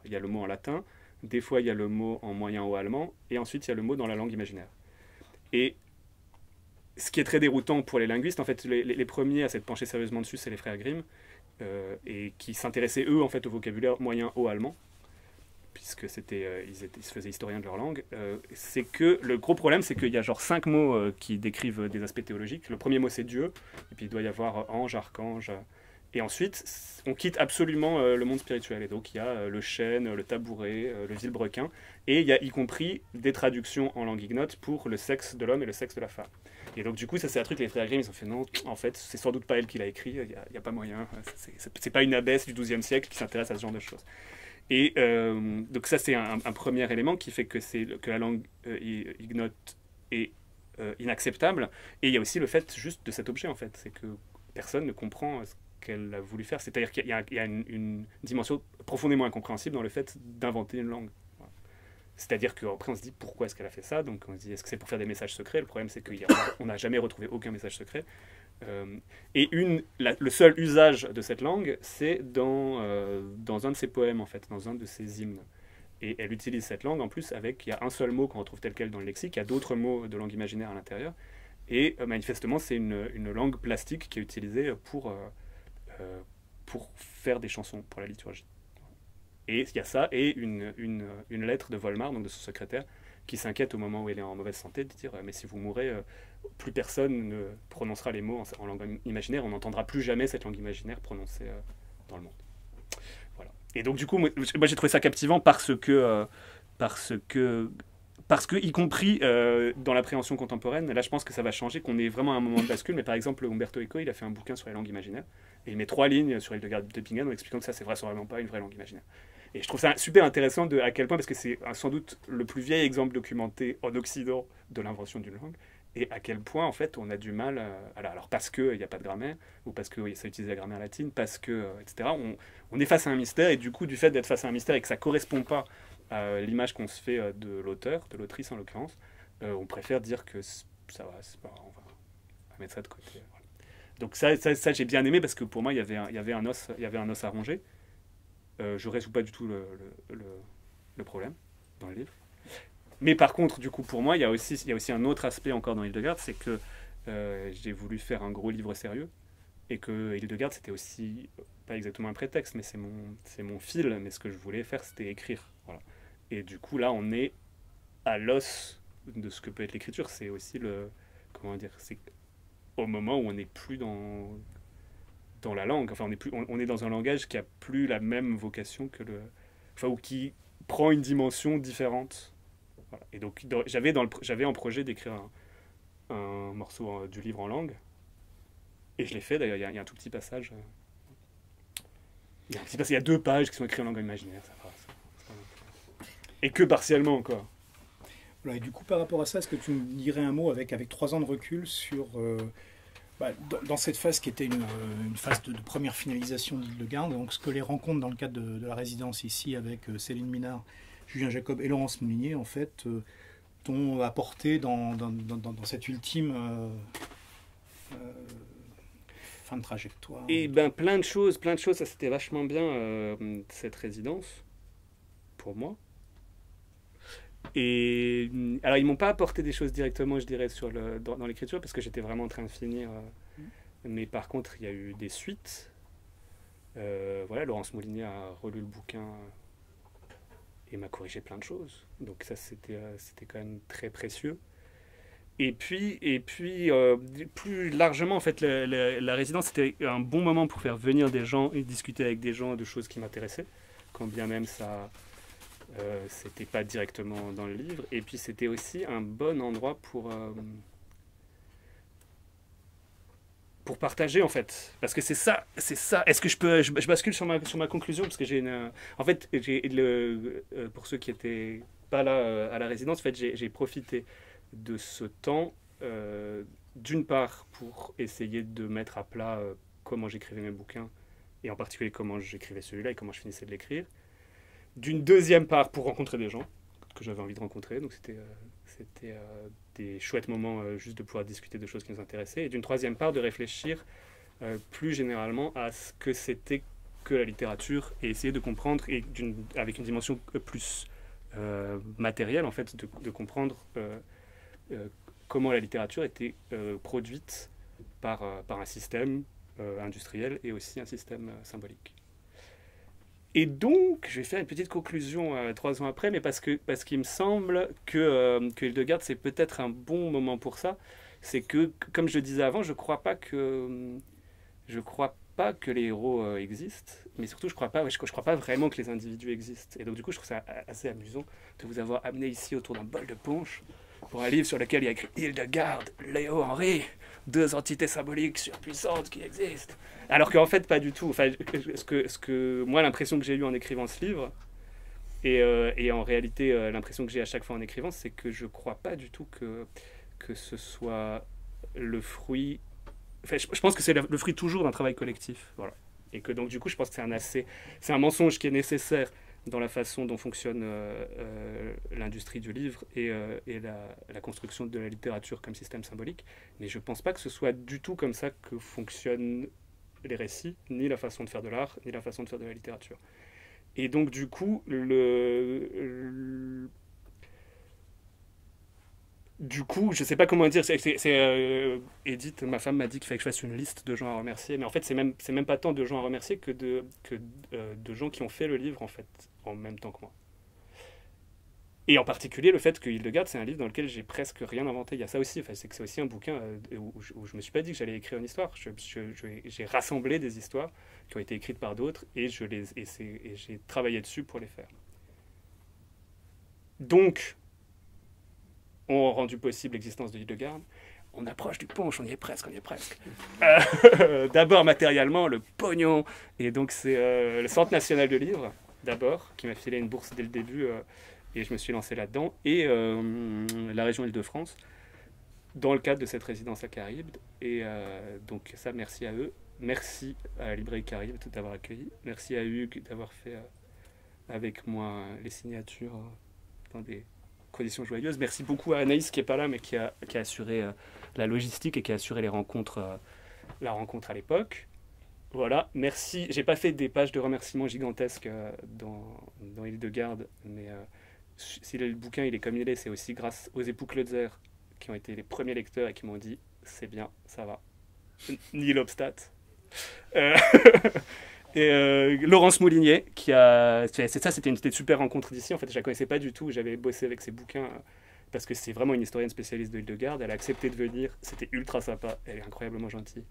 il y a le mot en latin, des fois il y a le mot en moyen ou allemand, et ensuite il y a le mot dans la langue imaginaire. Et ce qui est très déroutant pour les linguistes, en fait, les premiers à s'être penchés sérieusement dessus, c'est les frères Grimm, et qui s'intéressaient eux en fait au vocabulaire moyen haut allemand, puisque ils se faisaient historiens de leur langue, c'est que le gros problème, c'est qu'il y a genre 5 mots qui décrivent des aspects théologiques. Le premier mot, c'est Dieu, et puis il doit y avoir ange, archange, et ensuite, on quitte absolument le monde spirituel. Et donc, il y a le chêne, le tabouret, le vilebrequin, et il y a y compris des traductions en langue ignote pour le sexe de l'homme et le sexe de la femme. Et donc, du coup, ça, c'est un truc, les frères Grimm, ils ont fait non, en fait, c'est sans doute pas elle qui l'a écrit, il n'y a pas moyen. C'est pas une abbesse du XIIe siècle qui s'intéresse à ce genre de choses. Et donc ça, c'est un premier élément qui fait que la langue ignote est inacceptable. Et il y a aussi le fait juste de cet objet, en fait. C'est que personne ne comprend ce qu'elle a voulu faire. C'est-à-dire qu'il y a une dimension profondément incompréhensible dans le fait d'inventer une langue. Voilà. C'est-à-dire qu'après, on se dit pourquoi est-ce qu'elle a fait ça. Donc on se dit, est-ce que c'est pour faire des messages secrets? Le problème, c'est qu'on n'a jamais retrouvé aucun message secret. Et le seul usage de cette langue, c'est dans un de ses poèmes, en fait, dans un de ses hymnes. Et elle utilise cette langue, en plus, il y a un seul mot qu'on retrouve tel quel dans le lexique, il y a d'autres mots de langue imaginaire à l'intérieur. Et manifestement, c'est une langue plastique qui est utilisée pour faire des chansons, pour la liturgie. Et il y a ça, et une lettre de Volmar, donc de son secrétaire, qui s'inquiète au moment où elle est en mauvaise santé, de dire mais si vous mourrez, plus personne ne prononcera les mots en langue imaginaire, on n'entendra plus jamais cette langue imaginaire prononcée dans le monde. Voilà. Et donc du coup, moi j'ai trouvé ça captivant parce que, y compris dans l'appréhension contemporaine, là je pense que ça va changer, qu'on est vraiment à un moment de bascule, mais par exemple Umberto Eco, il a fait un bouquin sur les langues imaginaires, et il met 3 lignes sur Hildegard de Bingen en expliquant que ça c'est vraiment pas une vraie langue imaginaire. Et je trouve ça super intéressant à quel point, parce que c'est sans doute le plus vieil exemple documenté en Occident de l'invention d'une langue, et à quel point en fait on a du mal, alors parce qu'il n'y a pas de grammaire, ou parce que ça utilise la grammaire latine, parce que, etc., on est face à un mystère, et du coup du fait d'être face à un mystère et que ça ne correspond pas à l'image qu'on se fait de l'auteur, de l'autrice en l'occurrence, on préfère dire que ça va, c'est pas grave, on va mettre ça de côté. Voilà. Donc ça j'ai bien aimé, parce que pour moi il y avait un os à ronger. Je résout pas du tout le problème dans le livre. Mais par contre, du coup, pour moi, il y a aussi un autre aspect encore dans Hildegard, c'est que j'ai voulu faire un gros livre sérieux, et que Hildegard, c'était aussi, pas exactement un prétexte, mais c'est mon fil, mais ce que je voulais faire, c'était écrire. Voilà. Et du coup, là, on est à l'os de ce que peut être l'écriture. C'est aussi c'est au moment où on n'est plus dans la langue, enfin on est dans un langage qui a plus la même vocation ou qui prend une dimension différente. Voilà. Et donc j'avais en projet d'écrire un morceau du livre en langue, et je l'ai fait. D'ailleurs, il y a un tout petit passage. Il y a 2 pages qui sont écrites en langue imaginaire. Et que partiellement encore. Voilà, et du coup, par rapport à ça, est-ce que tu me dirais un mot avec 3 ans de recul sur dans cette phase qui était une phase de première finalisation d'Hildegard, donc ce que les rencontres dans le cadre de la résidence ici avec Céline Minard, Julien Jacob et Laurence Moulinier, en fait, t'ont apporté dans cette ultime fin de trajectoire. Et plein de choses, ça c'était vachement bien cette résidence, pour moi. Et alors ils m'ont pas apporté des choses directement, je dirais, dans l'écriture, parce que j'étais vraiment en train de finir. Mais par contre, il y a eu des suites. Voilà, Laurence Moulinier a relu le bouquin et m'a corrigé plein de choses. Donc ça, c'était quand même très précieux. Et puis plus largement, en fait, la résidence, c'était un bon moment pour faire venir des gens et discuter avec des gens de choses qui m'intéressaient, quand bien même ça... c'était pas directement dans le livre. Et puis c'était aussi un bon endroit pour partager, en fait, parce que c'est ça. Est-ce que je bascule sur ma conclusion, parce que en fait pour ceux qui étaient pas là à la résidence, en fait j'ai profité de ce temps d'une part pour essayer de mettre à plat comment j'écrivais mes bouquins, et en particulier comment j'écrivais celui-là et comment je finissais de l'écrire. D'une deuxième part pour rencontrer des gens que j'avais envie de rencontrer, donc c'était des chouettes moments juste de pouvoir discuter de choses qui nous intéressaient, et d'une troisième part de réfléchir plus généralement à ce que c'était que la littérature, et essayer de comprendre, et avec une dimension plus matérielle, en fait, de comprendre comment la littérature était produite par un système industriel et aussi un système symbolique. Et donc, je vais faire une petite conclusion 3 ans après, mais parce qu'il me semble que Hildegard, c'est peut-être un bon moment pour ça. C'est que, comme je le disais avant, je ne crois pas que les héros existent, mais surtout, je crois pas vraiment que les individus existent. Et donc, du coup, je trouve ça assez amusant de vous avoir amené ici autour d'un bol de punch pour un livre sur lequel il y a écrit Hildegard, Léo Henry, 2 entités symboliques surpuissantes qui existent. Alors qu'en fait, pas du tout. Enfin, moi, l'impression que j'ai eue en écrivant ce livre, et en réalité, l'impression que j'ai à chaque fois en écrivant, c'est que je crois pas du tout que ce soit le fruit. Enfin, je pense que c'est le fruit toujours d'un travail collectif. Voilà. Et que donc, du coup, je pense que c'est un mensonge qui est nécessaire dans la façon dont fonctionne l'industrie du livre et la construction de la littérature comme système symbolique. Mais je ne pense pas que ce soit du tout comme ça que fonctionnent les récits, ni la façon de faire de l'art, ni la façon de faire de la littérature. Et donc, du coup, je sais pas comment dire. Edith, ma femme, m'a dit qu'il fallait que je fasse une liste de gens à remercier. Mais en fait, c'est même pas tant de gens à remercier que de gens qui ont fait le livre, en fait, en même temps que moi. Et en particulier, le fait que Hildegard, c'est un livre dans lequel j'ai presque rien inventé. Il y a ça aussi. Enfin, c'est que c'est aussi un bouquin où je me suis pas dit que j'allais écrire une histoire. J'ai rassemblé des histoires qui ont été écrites par d'autres et j'ai travaillé dessus pour les faire. Donc, ont rendu possible l'existence de Hildegard. On approche du punch, on y est presque. D'abord matériellement, le pognon. Et donc c'est le Centre national de livres, d'abord, qui m'a filé une bourse dès le début, et je me suis lancé là-dedans. Et la région Île-de-France, dans le cadre de cette résidence à Charybde. Et donc ça, merci à eux. Merci à la librairie Charybde d'avoir accueilli. Merci à Hugues d'avoir fait avec moi les signatures dans des conditions joyeuses. Merci beaucoup à Anaïs qui n'est pas là, mais qui a assuré la logistique et qui a assuré la rencontre à l'époque. Voilà, merci. J'ai pas fait des pages de remerciements gigantesques dans Hildegard, mais si le bouquin il est comme il est, c'est aussi grâce aux époux Klötzer qui ont été les premiers lecteurs et qui m'ont dit c'est bien, ça va. Nihil obstat. Et Laurence Moulinier, c'était une super rencontre d'ici. En fait, je la connaissais pas du tout. J'avais bossé avec ses bouquins parce que c'est vraiment une historienne spécialiste de Hildegard. Elle a accepté de venir. C'était ultra sympa. Elle est incroyablement gentille.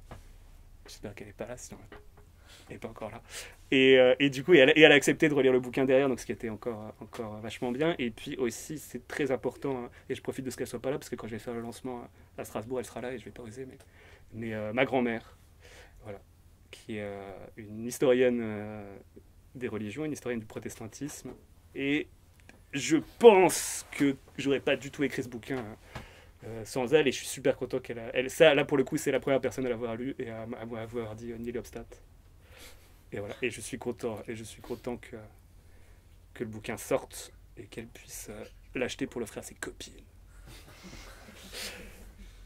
J'espère qu'elle n'est pas là, sinon elle n'est pas encore là. Et du coup, elle a accepté de relire le bouquin derrière, donc ce qui était encore vachement bien. Et puis aussi, c'est très important, et je profite de ce qu'elle soit pas là, parce que quand je vais faire le lancement à Strasbourg, elle sera là et je vais pas oser. Mais ma grand-mère, voilà, qui est une historienne des religions, une historienne du protestantisme. Et je pense que j'aurais pas du tout écrit ce bouquin sans elle, et je suis super content ça, là, pour le coup, c'est la première personne à l'avoir lu et à m'avoir dit Nihil obstat. Et voilà, et je suis content que le bouquin sorte et qu'elle puisse l'acheter pour l'offrir à ses copines.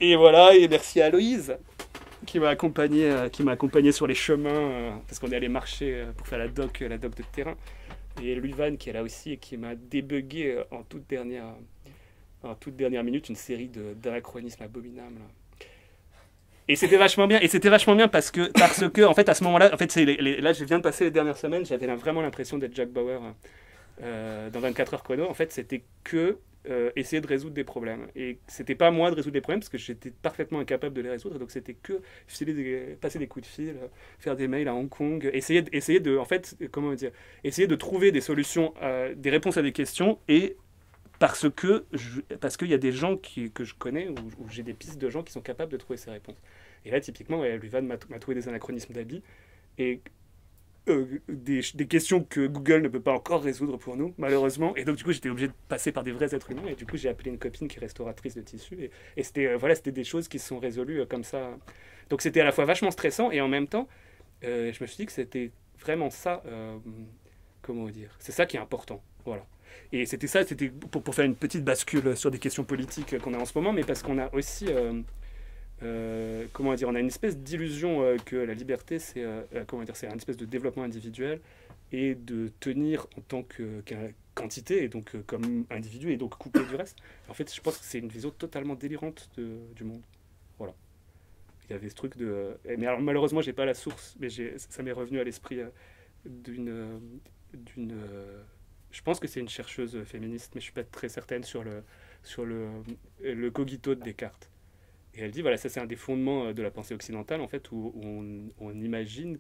Et voilà, et merci à Aloïse qui m'a accompagné sur les chemins parce qu'on est allé marcher pour faire la doc de terrain, et Louis Van qui est là aussi et qui m'a débugué en toute dernière minute une série d'anachronismes abominables. Et c'était vachement bien parce que en fait à ce moment-là, en fait là je viens de passer les dernières semaines, j'avais vraiment l'impression d'être Jack Bauer dans 24 heures chrono. En fait, c'était que essayer de résoudre des problèmes, et c'était pas moi de résoudre des problèmes parce que j'étais parfaitement incapable de les résoudre. Donc c'était que passer des coups de fil, faire des mails à Hong Kong, essayer de en fait, comment dire, essayer de trouver des solutions, des réponses à des questions, et parce qu'il y a des gens que je connais, où j'ai des pistes de gens qui sont capables de trouver ces réponses. Et là, typiquement, Luvan m'a trouvé des anachronismes d'habits et des questions que Google ne peut pas encore résoudre pour nous, malheureusement. Et donc, du coup, j'étais obligé de passer par des vrais êtres humains. Et du coup, j'ai appelé une copine qui est restauratrice de tissus. Et c'était des choses qui se sont résolues comme ça. Donc, c'était à la fois vachement stressant, et en même temps, je me suis dit que c'était vraiment ça, comment dire, c'est ça qui est important. Voilà. Et c'était pour faire une petite bascule sur des questions politiques qu'on a en ce moment, mais parce qu'on a aussi, comment dire, on a une espèce d'illusion que la liberté, c'est un espèce de développement individuel et de tenir en tant qu'entité, et donc comme individu, et donc coupé du reste. En fait, je pense que c'est une vision totalement délirante du monde. Voilà. il y avait ce truc de... Mais alors malheureusement, j'ai pas la source, mais ça m'est revenu à l'esprit d'une... je pense que c'est une chercheuse féministe, mais je suis pas très certaine sur le cogito de Descartes. Et elle dit, voilà, ça c'est un des fondements de la pensée occidentale, en fait, où on imagine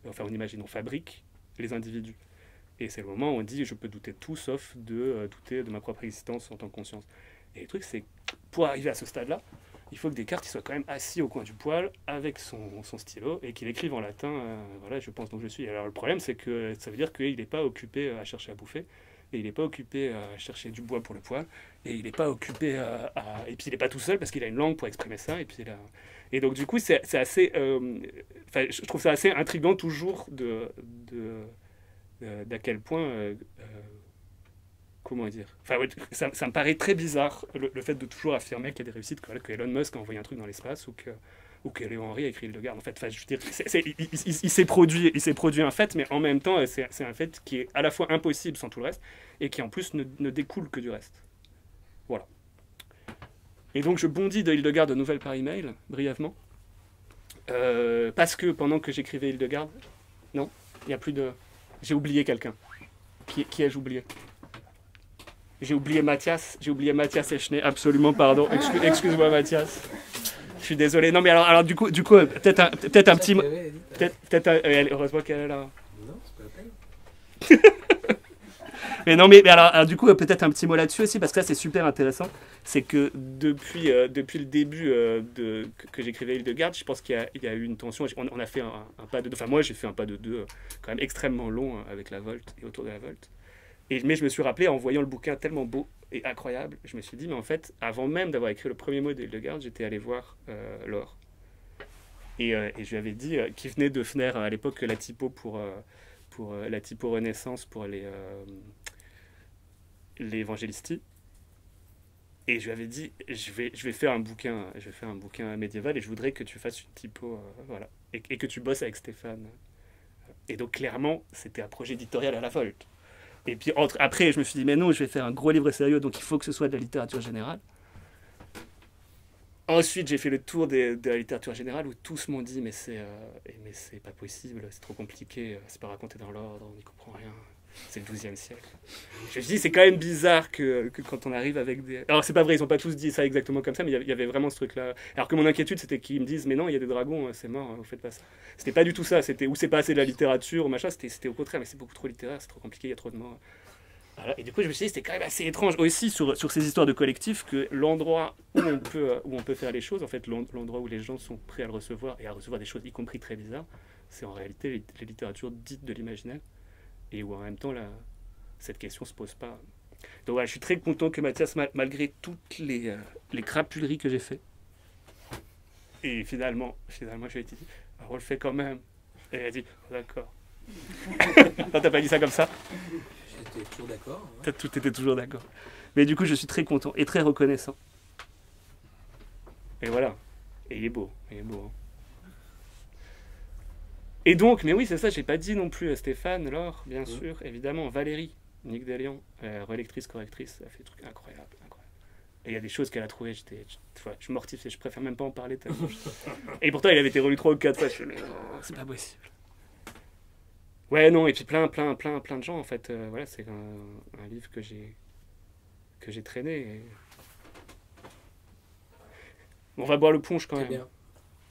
on fabrique les individus. Et c'est le moment où on dit, je peux douter de tout, sauf de douter de ma propre existence en tant que conscience. Et le truc, c'est que pour arriver à ce stade-là, il faut que Descartes il soit quand même assis au coin du poêle avec son stylo et qu'il écrive en latin, voilà, je pense donc je suis. Et alors le problème, c'est que ça veut dire qu'il n'est pas occupé à chercher à bouffer, et il n'est pas occupé à chercher du bois pour le poêle, et il n'est pas occupé et puis il n'est pas tout seul parce qu'il a une langue pour exprimer ça, et puis et donc du coup, c'est assez... je trouve ça assez intriguant toujours d'à quel point... comment dire, ça me paraît très bizarre le fait de toujours affirmer qu'il y a des réussites, que Elon Musk a envoyé un truc dans l'espace ou que Léon Henry a écrit Hildegarde. En fait, je veux dire, il s'est produit un fait, mais en même temps, c'est un fait qui est à la fois impossible sans tout le reste et qui en plus ne découle que du reste. Voilà. Et donc je bondis de Hildegarde aux nouvelles par email, brièvement, parce que pendant que j'écrivais Hildegarde, non, il n'y a plus de... J'ai oublié quelqu'un. Qui ai-je oublié ? J'ai oublié Mathias Echner, absolument, pardon. Excuse-moi, Mathias. Je suis désolé. Non, mais alors du coup peut-être un petit... heureusement qu'elle est là. Non, c'est pas la peine. Mais non, mais alors, du coup, peut-être un petit mot là-dessus aussi, parce que ça, c'est super intéressant. C'est que depuis le début que j'écrivais Hildegarde, je pense qu'il y a eu une tension. On a fait un pas de deux. Enfin, moi, j'ai fait un pas de deux quand même extrêmement long avec la Volte et autour de la Volte. Mais je me suis rappelé, en voyant le bouquin tellement beau et incroyable, je me suis dit, mais en fait, avant même d'avoir écrit le premier mot d'Hildegarde, j'étais allé voir Laure. Et je lui avais dit, qui venait de faire à l'époque la typo pour la typo Renaissance pour les Évangélisti. Et je lui avais dit, je vais faire un bouquin médiéval et je voudrais que tu fasses une typo, voilà, et que tu bosses avec Stéphane. Et donc clairement, c'était un projet éditorial à la Volte. Et puis après, je me suis dit, mais non, je vais faire un gros livre sérieux, donc il faut que ce soit de la littérature générale. Ensuite, j'ai fait le tour de la littérature générale où tous m'ont dit, mais c'est pas possible, c'est trop compliqué, c'est pas raconté dans l'ordre, on n'y comprend rien, c'est le XIIe siècle. Je me suis dit, c'est quand même bizarre que quand on arrive avec des... Alors, c'est pas vrai, ils ont pas tous dit ça exactement comme ça, mais il y avait vraiment ce truc-là. Alors que mon inquiétude, c'était qu'ils me disent, mais non, il y a des dragons, c'est mort, vous faites pas ça. C'était pas du tout ça, c'était ou c'est pas assez de la littérature, ou machin, c'était au contraire, mais c'est beaucoup trop littéraire, c'est trop compliqué, il y a trop de mots. Voilà. Et du coup, je me suis dit, c'était quand même assez étrange aussi sur ces histoires de collectif que l'endroit où on peut faire les choses, en fait, l'endroit où les gens sont prêts à le recevoir et à recevoir des choses, y compris très bizarres, c'est en réalité les littératures dites de l'imaginaire. Et où en même temps, cette question ne se pose pas. Donc voilà, je suis très content que Mathias, malgré toutes les crapuleries que j'ai fait, et finalement je lui ai dit, on le fait quand même. Et elle a dit, oh, d'accord. Non, t'as pas dit ça comme ça? J'étais toujours d'accord. Ouais. Tout était toujours d'accord. Mais du coup, je suis très content et très reconnaissant. Et voilà. Et il est beau. Hein. Et donc, mais oui, c'est ça, j'ai pas dit non plus à Stéphane, Laure, bien sûr, évidemment, Valérie, Nick Delian, relectrice, correctrice, elle a fait des trucs incroyables. Et il y a des choses qu'elle a trouvées, je mortifie, je préfère même pas en parler tellement. Et pourtant, il avait été relu 3 ou 4 fois, je fais, mais non, c'est pas possible. Ouais, non, et puis plein de gens, en fait, voilà, c'est un livre que j'ai traîné. Et... On va boire le punch quand même. Bien.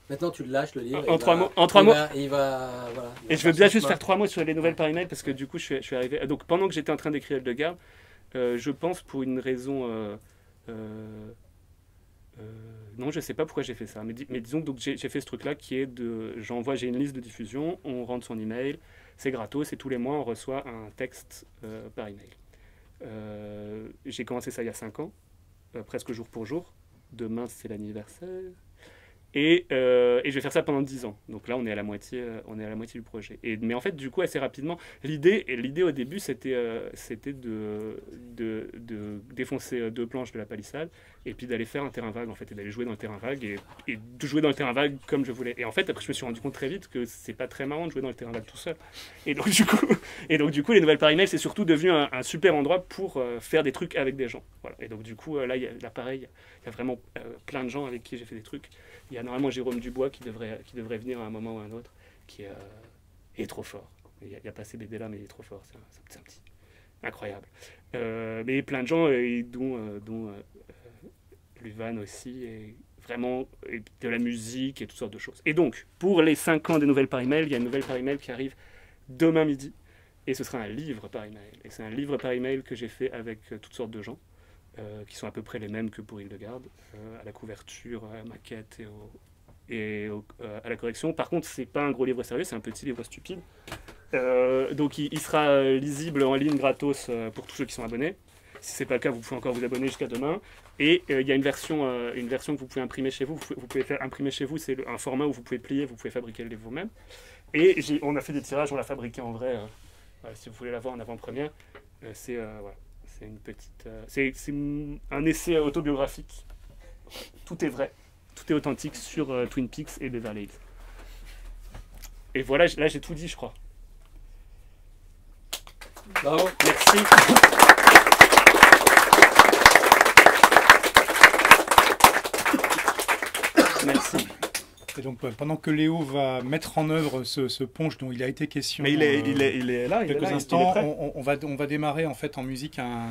Maintenant, tu le lâches, le livre. En 3 mots. Voilà, et je veux bien juste faire 3 mots sur les nouvelles par email parce que du coup, je suis arrivé. Donc, pendant que j'étais en train d'écrire Hildegarde, je pense pour une raison. Non, je sais pas pourquoi j'ai fait ça. Mais disons donc j'ai fait ce truc-là qui est j'ai une liste de diffusion, on rentre son email, c'est gratos et tous les mois on reçoit un texte par email. J'ai commencé ça il y a 5 ans, presque jour pour jour. Demain, c'est l'anniversaire. Et je vais faire ça pendant 10 ans. Donc là, on est à la moitié du projet. Mais en fait, du coup, assez rapidement, l'idée au début, c'était de défoncer 2 planches de la palissade et puis d'aller faire un terrain vague, en fait, et d'aller jouer dans le terrain vague et de jouer dans le terrain vague comme je voulais. Et en fait, après, je me suis rendu compte très vite que c'est pas très marrant de jouer dans le terrain vague tout seul. Et donc, du coup les nouvelles par email, c'est surtout devenu un super endroit pour faire des trucs avec des gens. Voilà. Et donc du coup, là, pareil, il y a vraiment plein de gens avec qui j'ai fait des trucs. Il y a normalement Jérôme Dubois qui devrait venir à un moment ou à un autre, qui est trop fort. Il n'y a pas ces BD là, mais il est trop fort. C'est un petit incroyable. Mais plein de gens, dont Luvan aussi, et vraiment et de la musique et toutes sortes de choses. Et donc, pour les 5 ans des nouvelles par email, il y a une nouvelle par email qui arrive demain midi. Et ce sera un livre par email. Et c'est un livre par email que j'ai fait avec toutes sortes de gens, qui sont à peu près les mêmes que pour Hildegarde, à la couverture, à la maquette et à la correction. Par contre, c'est pas un gros livre sérieux, c'est un petit livre stupide. Donc il sera lisible en ligne gratos pour tous ceux qui sont abonnés. Si ce n'est pas le cas, vous pouvez encore vous abonner jusqu'à demain. Et il y a une version que vous pouvez imprimer chez vous. Vous pouvez faire imprimer chez vous, c'est un format où vous pouvez plier, vous pouvez fabriquer le livre vous-même. Et on a fait des tirages, on l'a fabriqué en vrai. Si vous voulez l'avoir en avant-première, c'est une petite, c'est un essai autobiographique. Tout est vrai, tout est authentique sur Twin Peaks et Beverly Hills. Et voilà, là j'ai tout dit, je crois. Bravo. Merci. Merci. Et donc, pendant que Léo va mettre en œuvre ce punch dont il a été question, mais il est là, quelques instants, on va démarrer en fait en musique un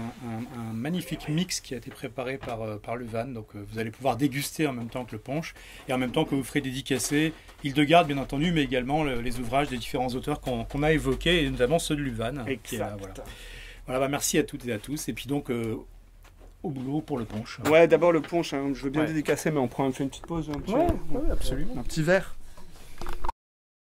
magnifique mix qui a été préparé par Luvan. Donc, vous allez pouvoir déguster en même temps que le punch et en même temps que vous ferez dédicacer Hildegarde, bien entendu, mais également les ouvrages des différents auteurs qu'on a évoqués, et notamment ceux de Luvan. Qui est là, voilà, merci à toutes et à tous. Et puis donc, au boulot pour le punch. Ouais, d'abord le punch, hein. Je veux bien dédicacer, mais on fait une petite pause. Ouais, absolument. Un petit verre.